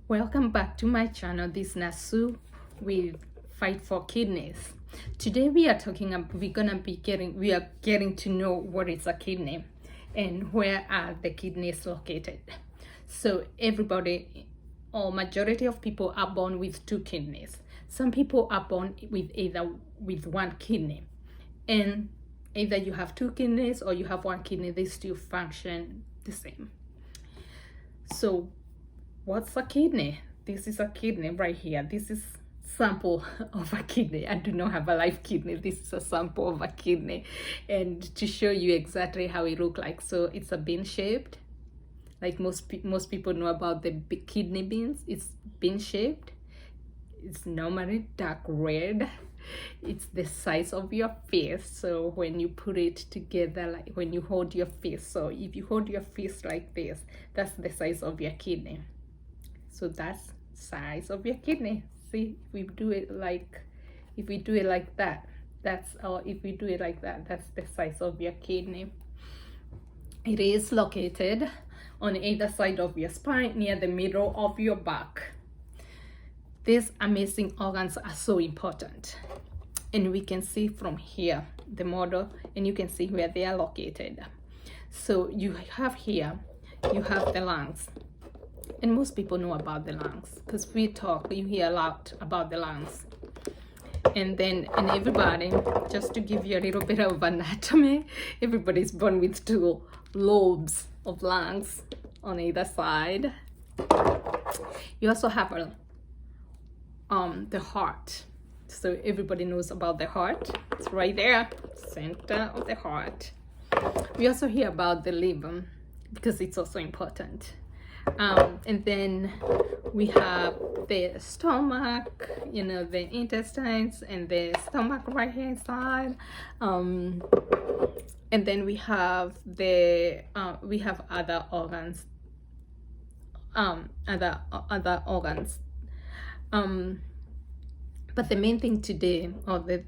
Welcome back to my channel. This is Nasu with Fight for Kidneys. Today we are getting to know what is a kidney and where are the kidneys located. So everybody or majority of people are born with two kidneys. Some people are born with one kidney, and either you have two kidneys or you have one kidney, they still function the same. So what's a kidney? This is a kidney right here. This is sample of a kidney. I do not have a live kidney. This is a sample of a kidney, and to show you exactly how it looks like. So it's a bean shaped, like most people know about the kidney beans. It's bean shaped. It's normally dark red. It's the size of your fist. So when you put it together, like when you hold your fist, so if you hold your fist like this, that's the size of your kidney. So that's size of your kidney. See, if we do it like that, that's the size of your kidney. It is located on either side of your spine, near the middle of your back. These amazing organs are so important, and we can see from here the model, and you can see where they are located. So you have here, you have the lungs, and most people know about the lungs because you hear a lot about the lungs. And everybody, just to give you a little bit of anatomy, everybody's born with two lobes of lungs on either side. You also have the heart. So everybody knows about the heart. It's right there, center of the heart. We also hear about the liver because it's also important. And then we have the stomach, the intestines, and the stomach right here inside. And then we have other organs. Other organs. But the main thing today, or the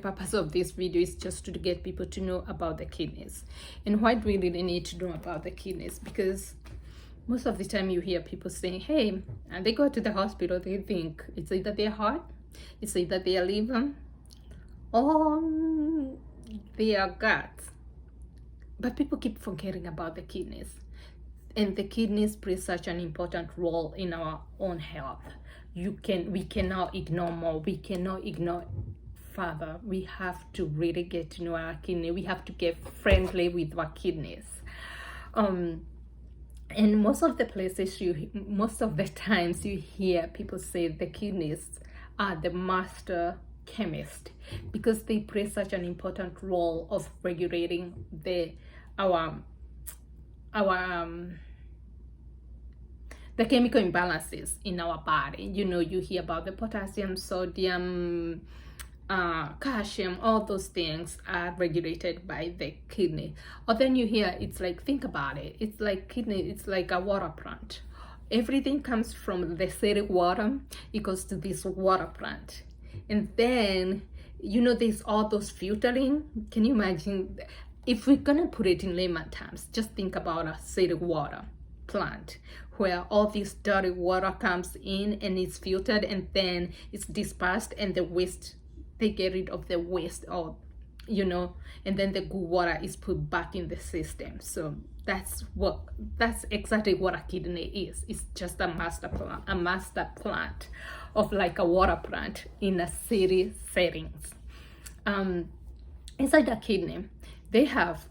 purpose of this video, is just to get people to know about the kidneys. And why do we really need to know about the kidneys? Because most of the time you hear people saying, hey, and they go to the hospital, they think it's either their heart, it's either their liver, or their gut. But people keep forgetting about the kidneys. And the kidneys play such an important role in our own health. We cannot ignore more. We cannot ignore further. We have to really get to know our kidney. We have to get friendly with our kidneys. And most of the times you hear people say the kidneys are the master chemist, because they play such an important role of regulating the chemical imbalances in our body. You hear about the potassium, sodium, calcium, all those things are regulated by the kidney. Or then you hear, think about it, it's like kidney, it's like a water plant. Everything comes from the city water, it goes to this water plant. And then, there's all those filtering. Can you imagine? If we're gonna put it in layman terms, just think about a city water plant where all this dirty water comes in and it's filtered, and then it's dispersed, and the waste, they get rid of the waste, or and then the good water is put back in the system. So that's exactly what a kidney is. It's just a master plant of like a water plant in a city settings. Inside the kidney, they have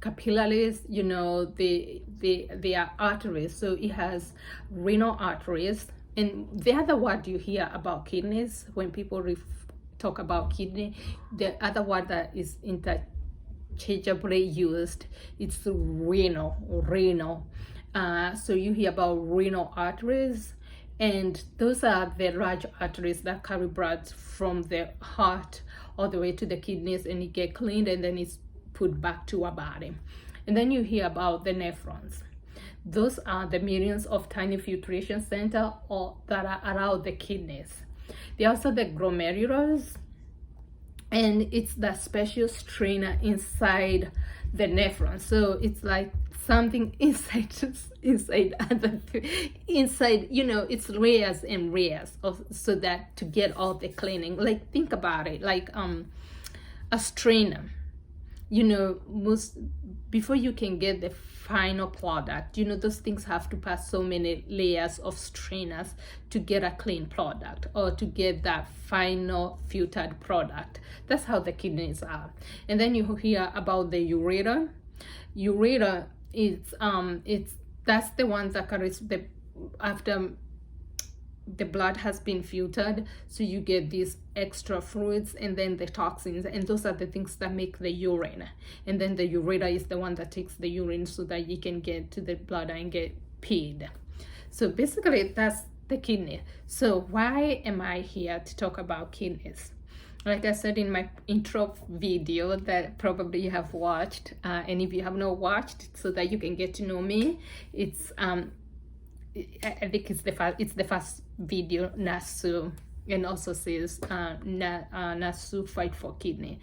capillaries, they are arteries. So it has renal arteries. And the other word you hear about kidneys, when people talk about kidney, the other word that is interchangeably used, it's renal. So you hear about renal arteries, and those are the large arteries that carry blood from the heart all the way to the kidneys, and it get cleaned, and then it's put back to our body. And then you hear about the nephrons. Those are the millions of tiny filtration centers that are around the kidneys. They are also the glomerulus, and it's the special strainer inside the nephrons. So it's like something inside, you know, it's layers and layers of, so that to get all the cleaning. Like, think about it, like a strainer, you know, before you can get the final product, you know, those things have to pass so many layers of strainers to get a clean product, or to get that final filtered product. That's how the kidneys are. And then you hear about the ureter. Ureter is that's the one that carries the, after the blood has been filtered, so you get these extra fluids and then the toxins, and those are the things that make the urine. And then the ureter is the one that takes the urine so that you can get to the blood and get peed. So basically that's the kidney. So why am I here to talk about kidneys? Like I said in my intro video that probably you have watched, and if you have not watched, so that you can get to know me, it's I think it's the first video, Nasu, and also says Nasu fight for kidney.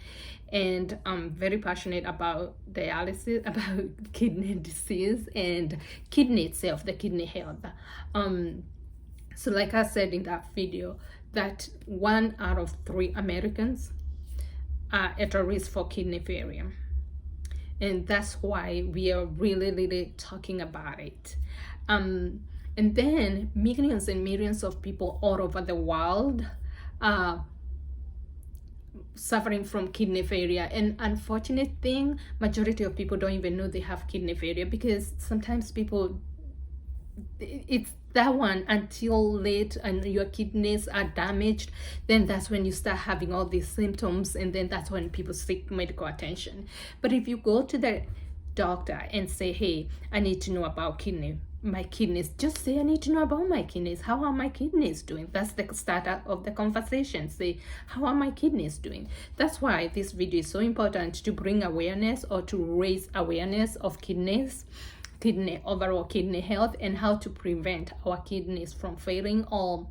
And I'm very passionate about dialysis, about kidney disease and kidney itself, the kidney health. So like I said in that video, that 1 out of 3 Americans are at a risk for kidney failure. And that's why we are really talking about it. And then millions and millions of people all over the world are suffering from kidney failure. And unfortunate thing, majority of people don't even know they have kidney failure, because sometimes people, it's that one until late and your kidneys are damaged, then that's when you start having all these symptoms, and then that's when people seek medical attention. But if you go to the doctor and say, hey, I need to know about my kidneys, just say, I need to know about my kidneys. How are my kidneys doing? That's the start of the conversation. Say, how are my kidneys doing? That's why this video is so important, to bring awareness, or to raise awareness of overall kidney health, and how to prevent our kidneys from failing, or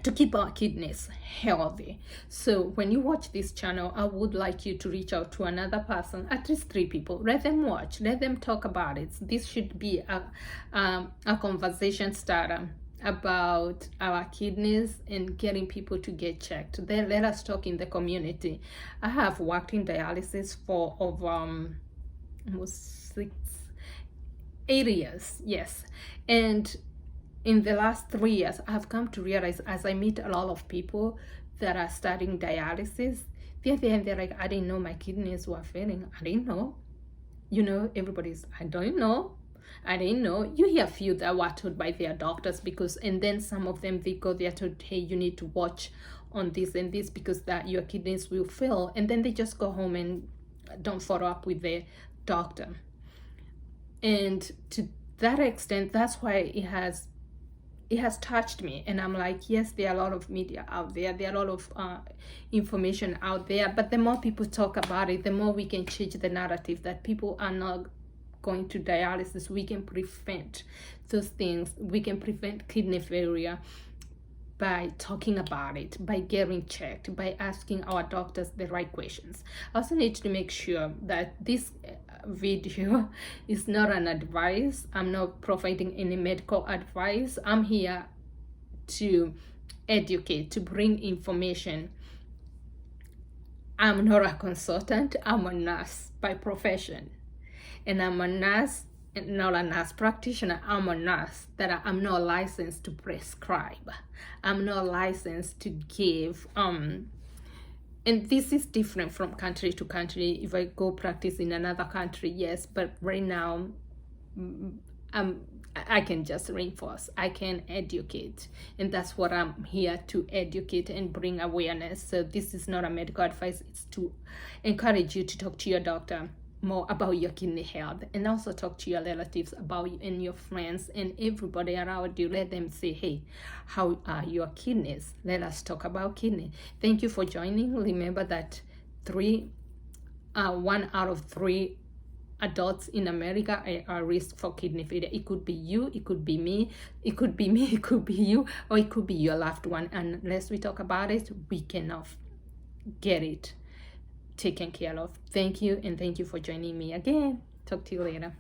to keep our kidneys healthy. So when you watch this channel, I would like you to reach out to another person, at least 3 people. Let them watch, let them talk about it. This should be a conversation starter about our kidneys and getting people to get checked. Then let us talk in the community. I have worked in dialysis for over almost 8 years, yes. And in the last 3 years, I have come to realize, as I meet a lot of people that are starting dialysis, they're like, I didn't know my kidneys were failing. I didn't know. You know, everybody's, I don't know. I didn't know. You hear a few that were told by their doctors, because, and then some of them, they go there told, hey, you need to watch on this and this, because that your kidneys will fail. And then they just go home and don't follow up with the doctor. And to that extent, that's why it has touched me. And I'm like, yes, there are a lot of media out there, there are a lot of information out there, but the more people talk about it, the more we can change the narrative that people are not going to dialysis. We can prevent those things. We can prevent kidney failure by talking about it, by getting checked, by asking our doctors the right questions. I also need to make sure that this video is not an advice. I'm not providing any medical advice. I'm here to educate, to bring information. I'm not a consultant. I'm a nurse by profession, and I'm a nurse, and not a nurse practitioner. I'm a nurse that I'm not licensed to prescribe. I'm not licensed to give and this is different from country to country. If I go practice in another country, yes, but right now I can just reinforce, I can educate, and that's what I'm here to educate and bring awareness. So this is not a medical advice, it's to encourage you to talk to your doctor more about your kidney health, and also talk to your relatives about you and your friends and everybody around you. Let them say, hey, how are your kidneys? Let us talk about kidney. Thank you for joining. Remember that 1 out of 3 adults in America are at risk for kidney failure. It could be you, it could be me, it could be me, it could be you, or it could be your loved one. And unless we talk about it, we cannot get it taken care of. Thank you, and thank you for joining me again. Talk to you later.